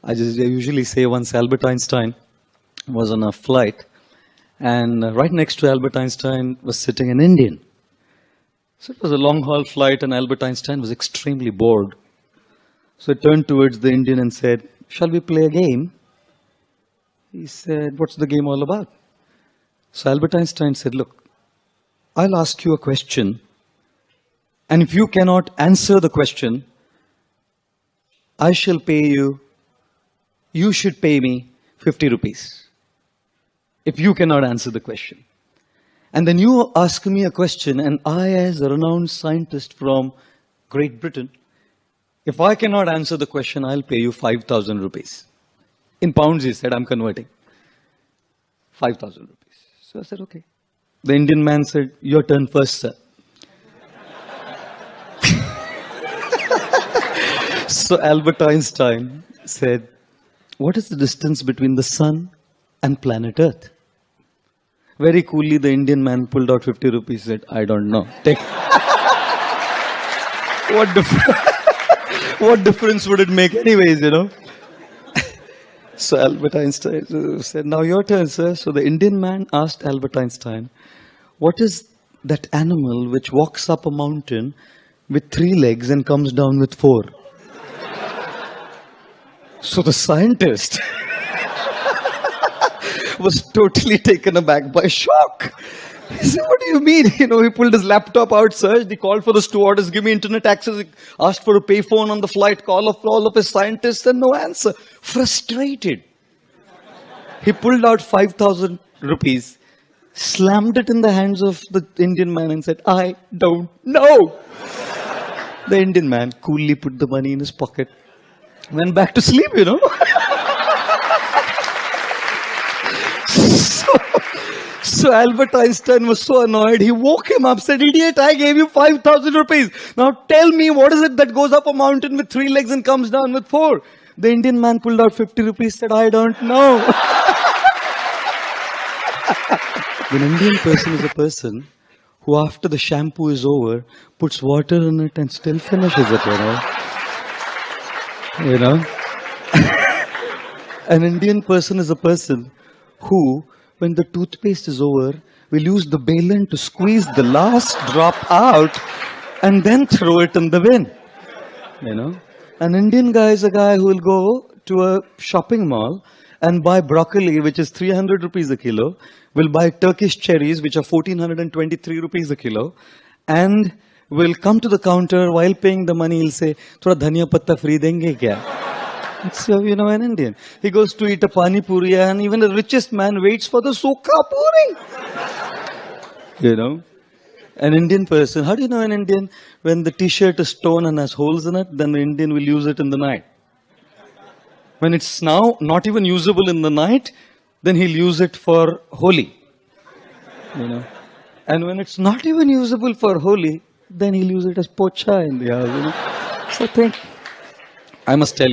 I usually say once Albert Einstein was on a flight, and right next to Albert Einstein was sitting an Indian. So it was a long-haul flight, and Albert Einstein was extremely bored. So he turned towards the Indian and said, "Shall we play a game?" He said, "What's the game all about?" So Albert Einstein said, "Look, I'll ask you a question, and if you cannot answer the question, I shall pay you, you should pay me 50 rupees. If you cannot answer the question. And then you ask me a question, and I, as a renowned scientist from Great Britain, if I cannot answer the question, I'll pay you 5,000 rupees. In pounds, he said, I'm converting. 5,000 rupees. So I said, okay. The Indian man said, your turn first, sir. So Albert Einstein said, what is the distance between the sun and planet Earth? Very coolly, the Indian man pulled out 50 rupees, said, I don't know. Take. What difference would it make anyways, you know? So Albert Einstein said, now your turn, sir. So the Indian man asked Albert Einstein, what is that animal which walks up a mountain with 3 legs and comes down with 4? So the scientist was totally taken aback by shock. He said, what do you mean? You know, he pulled his laptop out, searched, he called for the stewardess, give me internet access, he asked for a payphone on the flight, call of all of his scientists, and no answer. Frustrated. He pulled out 5,000 rupees, slammed it in the hands of the Indian man and said, I don't know. The Indian man coolly put the money in his pocket, went back to sleep, you know. So Albert Einstein was so annoyed, he woke him up, said, idiot, I gave you 5,000 rupees. Now tell me, what is it that goes up a mountain with 3 legs and comes down with 4? The Indian man pulled out 50 rupees, said, I don't know. An Indian person is a person who after the shampoo is over, puts water in it and still finishes it, you know. You know? An Indian person is a person who, when the toothpaste is over, will use the baleen to squeeze the last drop out and then throw it in the bin. You know? An Indian guy is a guy who will go to a shopping mall and buy broccoli, which is 300 rupees a kilo, will buy Turkish cherries, which are 1423 rupees a kilo, and will come to the counter while paying the money, he'll say, thoda dhaniya patta free denge kya? So, you know, an Indian. He goes to eat a pani puri, and even the richest man waits for the sukha puri. You know? An Indian person, how do you know an Indian? When the t-shirt is torn and has holes in it, then the Indian will use it in the night. When it's now not even usable in the night, then he'll use it for Holi. You know? And when it's not even usable for Holi, then he'll use it as pocha in the house. You know? So I think, I must tell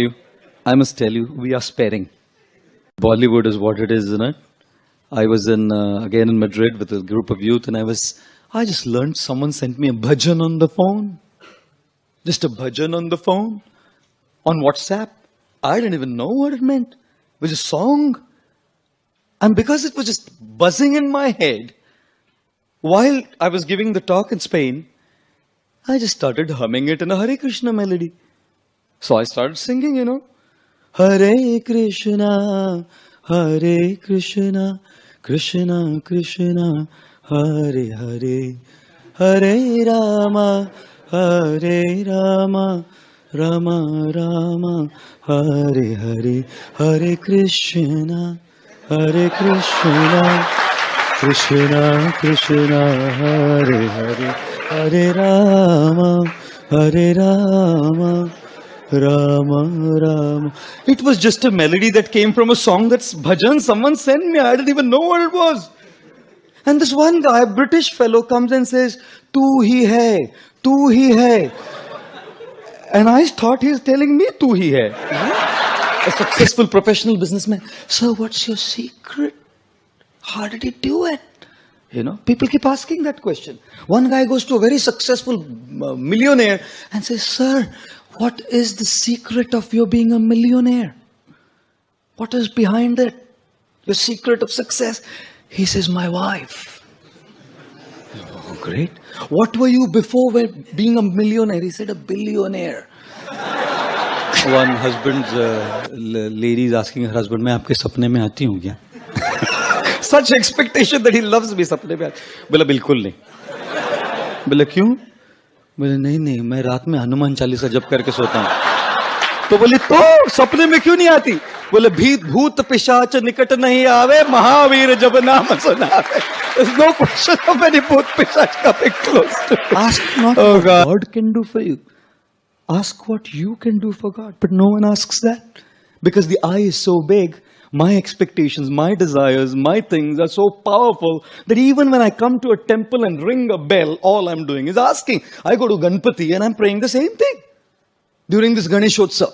you, we are sparing. Bollywood is what it is, isn't it? I was again in Madrid with a group of youth, and I just learned someone sent me a bhajan on the phone. Just a bhajan on the phone. On WhatsApp. I didn't even know what it meant. It was a song. And because it was just buzzing in my head, while I was giving the talk in Spain, I just started humming it in a Hare Krishna melody. So I started singing, you know. Hare Krishna, Krishna Krishna, Hare Hare, Hare Rama, Rama Rama, Hare Hare, Hare Krishna, Krishna Krishna, Hare Hare, Hare Rama, Rama Rama. It was just a melody that came from a song that's bhajan someone sent me. I didn't even know what it was. And this one guy, a British fellow, comes and says, Tu hi hai, tu hi hai. And I thought he's telling me tu hi hai. A successful professional businessman. So what's your secret? How did he do it? You know, people keep asking that question. One guy goes to a very successful millionaire and says, sir, what is the secret of your being a millionaire? What is behind it? The secret of success? He says, my wife. Oh, great. What were you before being a millionaire? He said, a billionaire. One husband's lady is asking her husband, मैं आपके सपने में आती हूँ क्या? Such expectation that he loves me, सपने में बोला बिल्कुल नहीं. बोला क्यों? बोले नहीं मैं रात में हनुमान चालीसा जप करके सोता हूँ. तो बोली तो सपने में क्यों नहीं आती? बोले भूत पिशाच निकट नहीं आवे, महावीर जब नाम सुनावे. There's no question of any bhoot pishach coming close to you. Ask not what God can do for you. Ask what you can do for God. But no one asks that. Because the I is so big, my expectations, my desires, my things are so powerful that even when I come to a temple and ring a bell, all I'm doing is asking. I go to Ganpati and I'm praying the same thing. During this Ganeshotsav,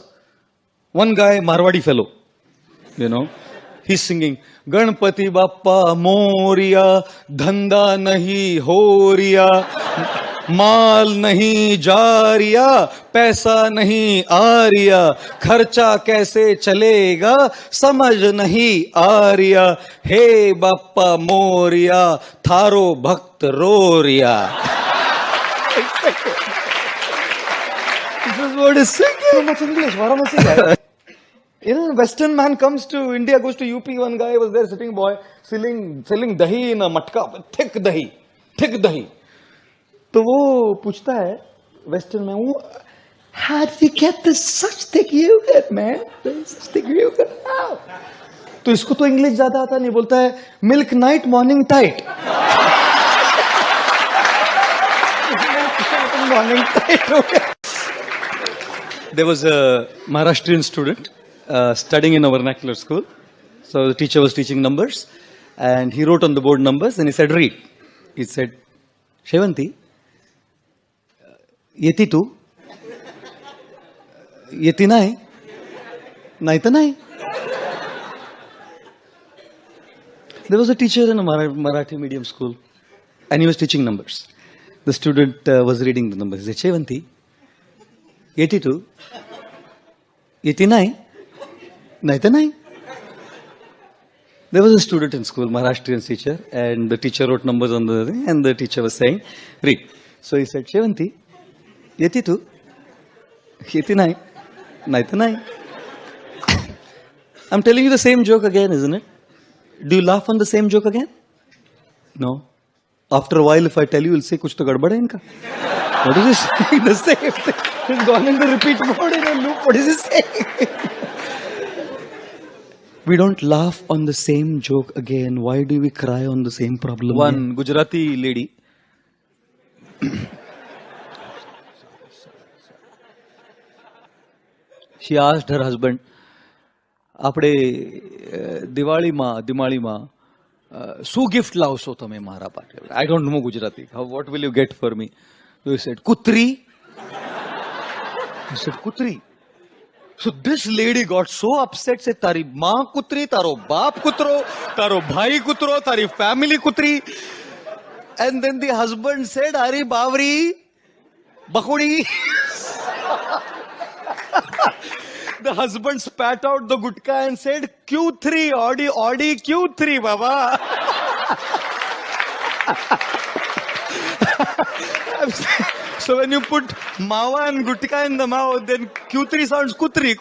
one guy, Marwadi fellow, he's singing, Ganpati Bappa Moria, Dhanda nahi horiya, माल नहीं जा रिया, पैसा नहीं आ रिया, खर्चा कैसे चलेगा समझ नहीं आ रिया, हे बाप्पा मोरिया थारो भक्त रो रिया. This is what is singing. So much English. Varanasi. Western man comes to India, goes to UP. One guy was there, sitting boy, selling dahi in a matka, thick dahi. तो वो पूछता है वेस्टर्न में, वो how did you get this such thick yogurt man, such thick yogurt? तो इसको तो English ज्यादा आता नहीं, बोलता है milk night morning tight. Morning tight. There was a Maharashtrian student studying in a vernacular school. So the teacher was teaching numbers and he wrote on the board numbers and he said read. He said Shevanti, येती तू, येती नाही, नाही तर नाही. There was a teacher in a Marathi medium school and he was teaching numbers. The student was reading the numbers. He said, Shevanti, येती तू, येती नाही, नाही तर नाही. There was a student in school, Maharashtrian teacher, and the teacher wrote numbers on the thing and the teacher was saying, read. So he said, Shevanti, येती तू, येती नाही, नाही तर नाही. I'm telling you the same joke again, isn't it? Do you laugh on the same joke again? No. After a while, if I tell you, you'll say, कुछ तो गड़बड़ है इनका. What is he saying? The same thing. He's gone in the repeat mode in a loop. What is he saying? We don't laugh on the same joke again. Why do we cry on the same problem? One Gujarati lady. She asked her husband, આપણે દિવાળીમાં શું gift લાવશો તમે મારા માટે? I don't know Gujarati. What will you get for me? So he said, kutri. He said, kutri. So this lady got so upset, said, તારી માં કુતરી, તારો બાપ કૂતરો, તારો ભાઈ કૂતરો, તારી family કૂતરી. And then the husband said, અરે Bawri, બકુડી. The husband spat out the gutka and said, Q3, Audi Q3, Baba. So when you put mawa and gutka in the mouth, then Q3 sounds kutri.